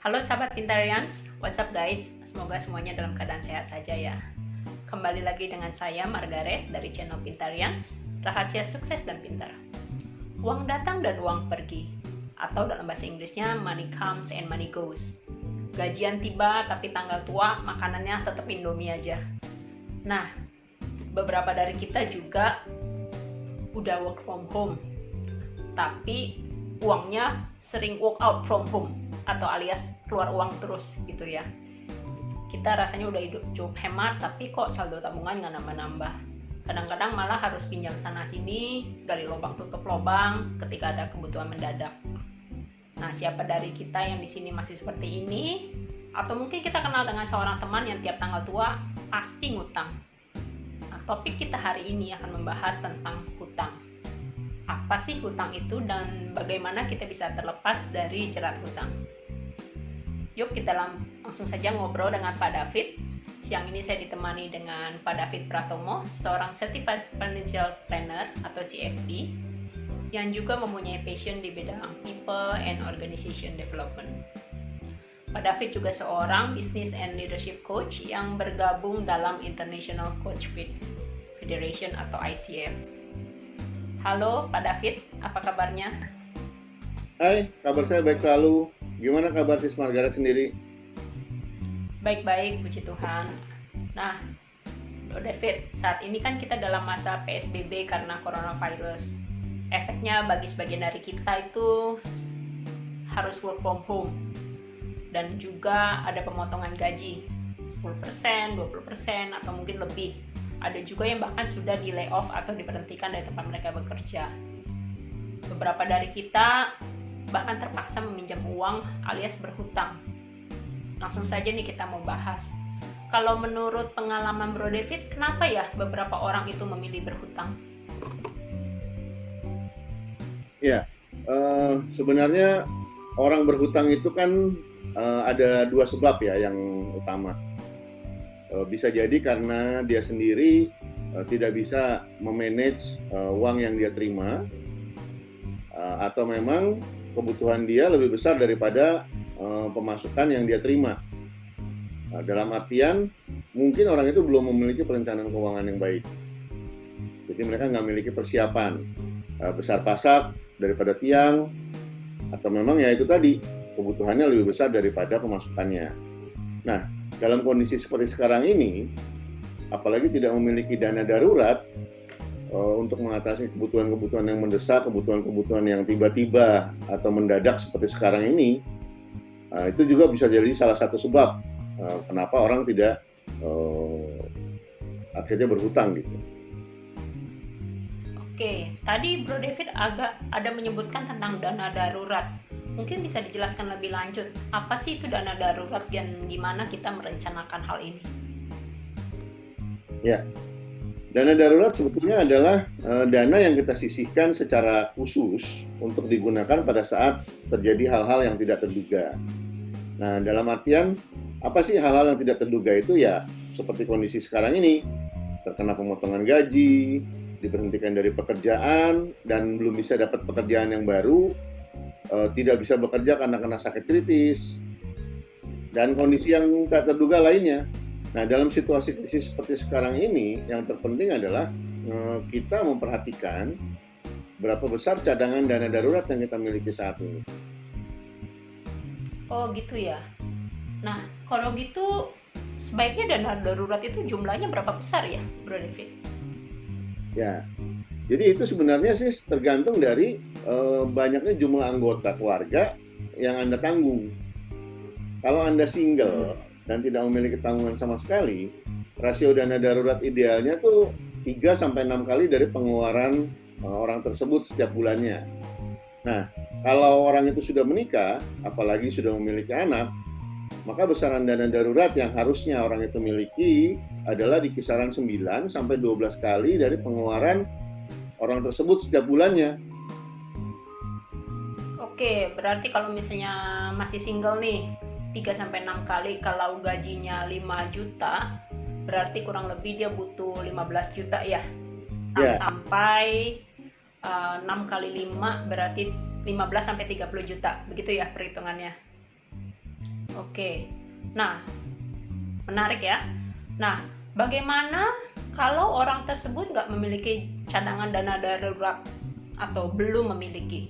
Halo sahabat Pintarians, what's up guys? Semoga semuanya dalam keadaan sehat saja ya. Kembali lagi dengan saya Margaret dari channel Pintarians, Rahasia Sukses dan Pintar. Uang datang dan uang pergi, atau dalam bahasa Inggrisnya money comes and money goes. Gajian tiba tapi tanggal tua makanannya tetap Indomie aja. Nah, beberapa dari kita juga udah work from home, tapi uangnya sering work out from home atau alias keluar uang terus gitu ya. Kita rasanya udah hidup cukup hemat, tapi kok saldo tabungan nggak nambah-nambah. Kadang-kadang malah harus pinjam sana sini, gali lubang tutup lubang ketika ada kebutuhan mendadak. Nah, siapa dari kita yang di sini masih seperti ini? Atau mungkin kita kenal dengan seorang teman yang tiap tanggal tua pasti ngutang. Nah, topik kita hari ini akan membahas tentang hutang. Apa sih hutang itu dan bagaimana kita bisa terlepas dari jerat hutang? Yuk kita langsung saja ngobrol dengan Pak David. Siang ini saya ditemani dengan Pak David Pratomo, seorang Certified Financial Planner atau CFP, yang juga mempunyai passion di bidang People and Organization Development. Pak David juga seorang Business and Leadership Coach yang bergabung dalam International Coach Federation atau ICF. Halo Pak David, apa kabarnya? Hai, kabar saya baik selalu. Gimana kabar Sis Margaret sendiri? Baik-baik, puji Tuhan. Nah, Pak David, saat ini kan kita dalam masa PSBB karena coronavirus. Efeknya bagi sebagian dari kita itu harus work from home. Dan juga ada pemotongan gaji 10%, 20%, atau mungkin lebih. Ada juga yang bahkan sudah di layoff atau diberhentikan dari tempat mereka bekerja. Beberapa dari kita bahkan terpaksa meminjam uang alias berhutang. Langsung saja nih kita mau bahas. Kalau menurut pengalaman Bro David, kenapa ya beberapa orang itu memilih berhutang? Ya, sebenarnya orang berhutang itu kan ada dua sebab ya yang utama. Bisa jadi karena dia sendiri tidak bisa memanage uang yang dia terima, atau memang kebutuhan dia lebih besar daripada pemasukan yang dia terima. Dalam artian mungkin orang itu belum memiliki perencanaan keuangan yang baik, jadi mereka nggak memiliki persiapan, besar pasak daripada tiang, atau memang ya itu tadi kebutuhannya lebih besar daripada pemasukannya. Nah, dalam kondisi seperti sekarang ini, apalagi tidak memiliki dana darurat untuk mengatasi kebutuhan-kebutuhan yang mendesak, kebutuhan-kebutuhan yang tiba-tiba atau mendadak seperti sekarang ini, itu juga bisa jadi salah satu sebab kenapa orang tidak akhirnya berhutang gitu. Oke, tadi Bro David agak ada menyebutkan tentang dana darurat. Mungkin bisa dijelaskan lebih lanjut, apa sih itu dana darurat dan gimana kita merencanakan hal ini? Ya, dana darurat sebetulnya adalah dana yang kita sisihkan secara khusus untuk digunakan pada saat terjadi hal-hal yang tidak terduga. Nah, dalam artian, apa sih hal-hal yang tidak terduga itu ya? Seperti kondisi sekarang ini, terkena pemotongan gaji, diberhentikan dari pekerjaan, dan belum bisa dapat pekerjaan yang baru, tidak bisa bekerja karena kena sakit kritis, dan kondisi yang tak terduga lainnya. Nah, dalam situasi krisis seperti sekarang ini, yang terpenting adalah kita memperhatikan berapa besar cadangan dana darurat yang kita miliki saat ini. Oh gitu ya. Nah, kalau gitu sebaiknya dana darurat itu jumlahnya berapa besar ya, Bro David? Ya, jadi itu sebenarnya sih tergantung dari banyaknya jumlah anggota keluarga yang Anda tanggung. Kalau Anda single dan tidak memiliki tanggungan sama sekali, rasio dana darurat idealnya tuh 3-6 kali dari pengeluaran orang tersebut setiap bulannya. Nah, kalau orang itu sudah menikah, apalagi sudah memiliki anak, maka besaran dana darurat yang harusnya orang itu miliki adalah di kisaran 9-12 kali dari pengeluaran orang tersebut setiap bulannya. Oke, berarti kalau misalnya masih single nih, 3-6 kali, kalau gajinya 5 juta, berarti kurang lebih dia butuh 15 juta ya. Ya, Sampai 6 kali 5 berarti 15-30 juta, begitu ya perhitungannya? Oke. Nah, menarik ya. Nah, bagaimana kalau orang tersebut nggak memiliki cadangan dana darurat atau belum memiliki?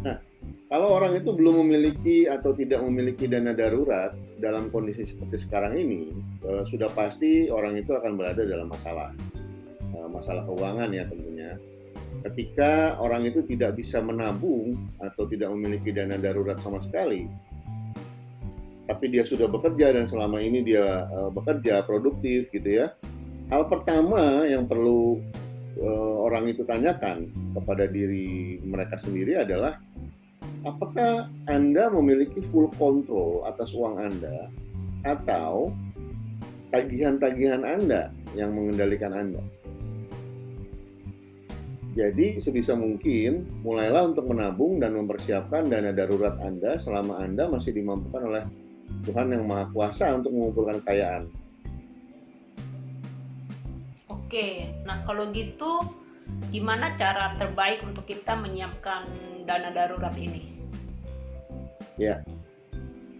Nah, kalau orang itu belum memiliki atau tidak memiliki dana darurat dalam kondisi seperti sekarang ini, sudah pasti orang itu akan berada dalam masalah keuangan ya tentunya. Ketika orang itu tidak bisa menabung atau tidak memiliki dana darurat sama sekali, tapi dia sudah bekerja dan selama ini dia bekerja produktif gitu ya. Hal pertama yang perlu orang itu tanyakan kepada diri mereka sendiri adalah apakah Anda memiliki full control atas uang Anda atau tagihan-tagihan Anda yang mengendalikan Anda. Jadi sebisa mungkin mulailah untuk menabung dan mempersiapkan dana darurat Anda selama Anda masih dimampukan oleh Tuhan yang Maha Kuasa untuk mengumpulkan kekayaan. Oke, nah kalau gitu gimana cara terbaik untuk kita menyiapkan dana darurat ini? Ya,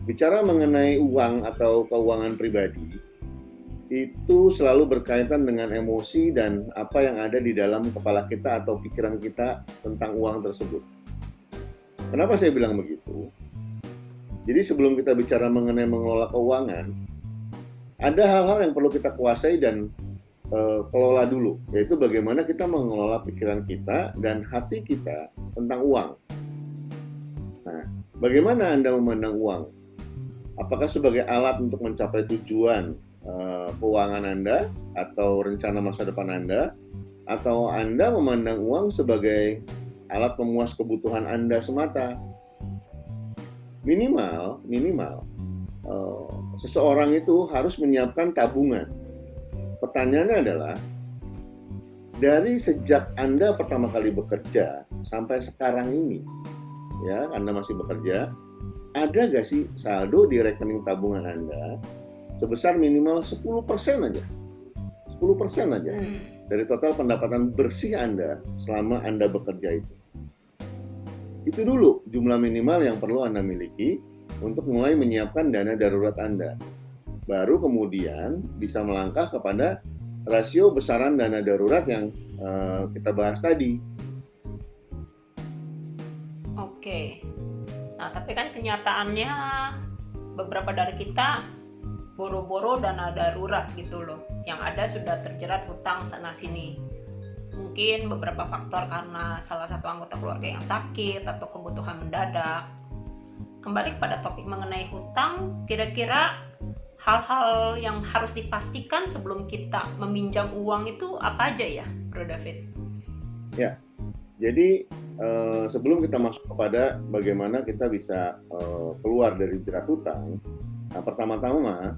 bicara mengenai uang atau keuangan pribadi, itu selalu berkaitan dengan emosi dan apa yang ada di dalam kepala kita atau pikiran kita tentang uang tersebut. Kenapa saya bilang begitu? Jadi sebelum kita bicara mengenai mengelola keuangan, ada hal-hal yang perlu kita kuasai dan kelola dulu, yaitu bagaimana kita mengelola pikiran kita dan hati kita tentang uang. Nah, bagaimana Anda memandang uang? Apakah sebagai alat untuk mencapai tujuan keuangan Anda atau rencana masa depan Anda, atau Anda memandang uang sebagai alat pemuas kebutuhan Anda semata? Minimal, seseorang itu harus menyiapkan tabungan. Pertanyaannya adalah, dari sejak Anda pertama kali bekerja sampai sekarang ini, ya Anda masih bekerja, ada nggak sih saldo di rekening tabungan Anda sebesar minimal 10% aja. 10% aja dari total pendapatan bersih Anda selama Anda bekerja itu. Itu dulu jumlah minimal yang perlu Anda miliki untuk mulai menyiapkan dana darurat Anda. Baru kemudian bisa melangkah kepada rasio besaran dana darurat yang kita bahas tadi. Oke. Nah, tapi kan kenyataannya beberapa dari kita boro-boro dana darurat gitu loh. Yang ada sudah terjerat hutang sana-sini. Mungkin beberapa faktor karena salah satu anggota keluarga yang sakit atau kebutuhan mendadak. Kembali pada topik mengenai hutang, kira-kira hal-hal yang harus dipastikan sebelum kita meminjam uang itu apa aja ya, Bro David? Ya, jadi sebelum kita masuk kepada bagaimana kita bisa keluar dari jerat hutang, nah pertama-tama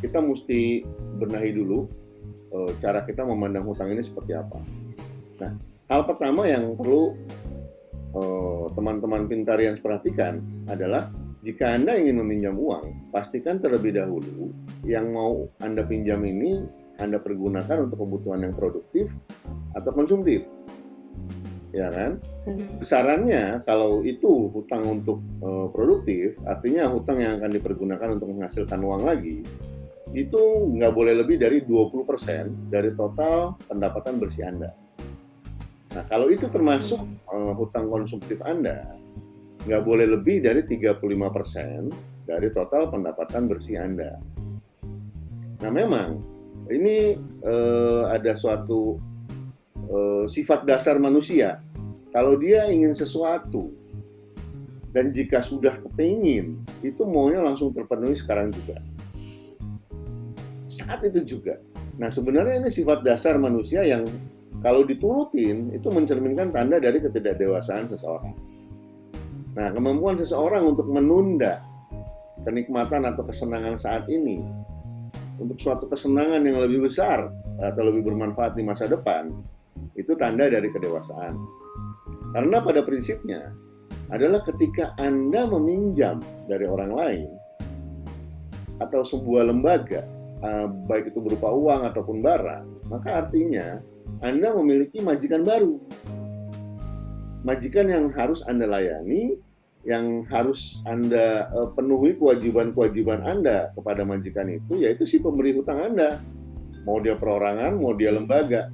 kita mesti benahi dulu cara kita memandang hutang ini seperti apa. Nah, hal pertama yang perlu teman-teman Pintarians perhatikan adalah jika Anda ingin meminjam uang, pastikan terlebih dahulu yang mau Anda pinjam ini Anda pergunakan untuk kebutuhan yang produktif atau konsumtif. Ya kan? Besarannya kalau itu hutang untuk produktif, artinya hutang yang akan dipergunakan untuk menghasilkan uang lagi, itu nggak boleh lebih dari 20% dari total pendapatan bersih Anda. Nah, kalau itu termasuk hutang konsumtif Anda, nggak boleh lebih dari 35% dari total pendapatan bersih Anda. Nah, memang ini ada suatu sifat dasar manusia. Kalau dia ingin sesuatu dan jika sudah kepingin, itu maunya langsung terpenuhi sekarang juga. Saat itu juga. Nah, sebenarnya ini sifat dasar manusia yang kalau diturutin itu mencerminkan tanda dari ketidakdewasaan seseorang. Nah, kemampuan seseorang untuk menunda kenikmatan atau kesenangan saat ini untuk suatu kesenangan yang lebih besar atau lebih bermanfaat di masa depan, itu tanda dari kedewasaan. Karena pada prinsipnya adalah ketika Anda meminjam dari orang lain atau sebuah lembaga, baik itu berupa uang ataupun barang, maka artinya Anda memiliki majikan baru. Majikan yang harus Anda layani yang harus Anda penuhi kewajiban-kewajiban Anda kepada majikan itu, yaitu si pemberi hutang Anda. Mau dia perorangan, mau dia lembaga.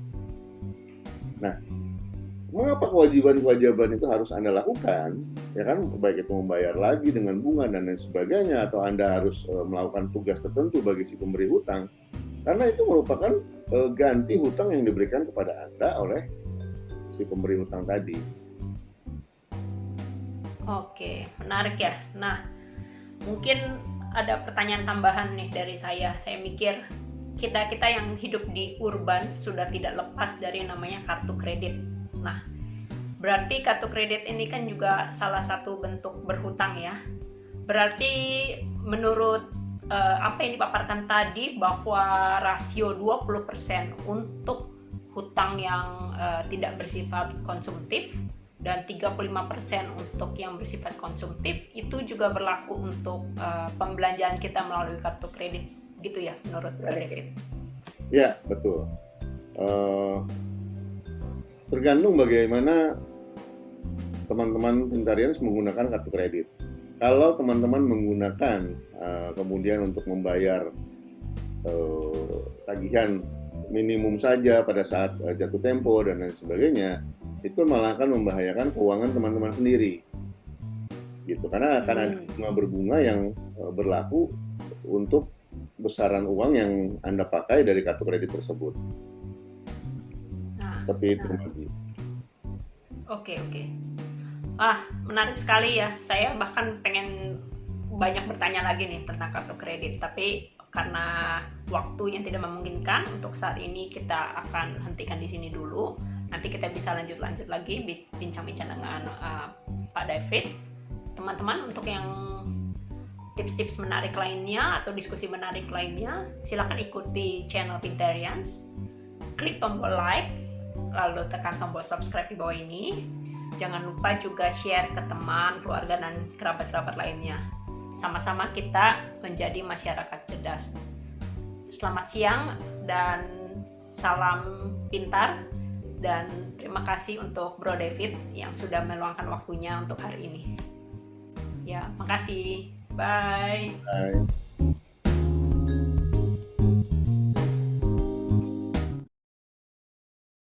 Nah, mengapa kewajiban-kewajiban itu harus Anda lakukan? Ya kan, baik itu membayar lagi dengan bunga dan lain sebagainya, atau Anda harus melakukan tugas tertentu bagi si pemberi hutang. Karena itu merupakan ganti hutang yang diberikan kepada Anda oleh si pemberi hutang tadi. Oke, menarik ya. Nah, mungkin ada pertanyaan tambahan nih dari saya. Saya mikir kita yang hidup di urban sudah tidak lepas dari namanya kartu kredit. Nah, berarti kartu kredit ini kan juga salah satu bentuk berhutang ya. Berarti menurut apa yang dipaparkan tadi bahwa rasio 20% untuk hutang yang tidak bersifat konsumtif dan 35% untuk yang bersifat konsumtif, itu juga berlaku untuk pembelanjaan kita melalui kartu kredit, gitu ya menurut Bro David? Ya, betul. Tergantung bagaimana teman-teman Pintarians menggunakan kartu kredit. Kalau teman-teman menggunakan kemudian untuk membayar tagihan minimum saja pada saat jatuh tempo dan lain sebagainya, itu malah akan membahayakan keuangan teman-teman sendiri, gitu. Karena akan ada bunga berbunga yang berlaku untuk besaran uang yang Anda pakai dari kartu kredit tersebut. Seperti itu, Magi. Oke. Menarik sekali ya. Saya bahkan pengen banyak bertanya lagi nih tentang kartu kredit, tapi karena waktu yang tidak memungkinkan untuk saat ini, kita akan hentikan di sini dulu. Nanti kita bisa lanjut lagi bincang-bincang dengan Pak David. Teman-teman, untuk yang tips-tips menarik lainnya atau diskusi menarik lainnya, silakan ikuti channel Pintarians. Klik tombol like, lalu tekan tombol subscribe di bawah ini. Jangan lupa juga share ke teman, keluarga, dan kerabat-kerabat lainnya. Sama-sama kita menjadi masyarakat cerdas. Selamat siang dan salam pintar. Dan terima kasih untuk Bro David yang sudah meluangkan waktunya untuk hari ini. Ya, makasih. Bye. Bye.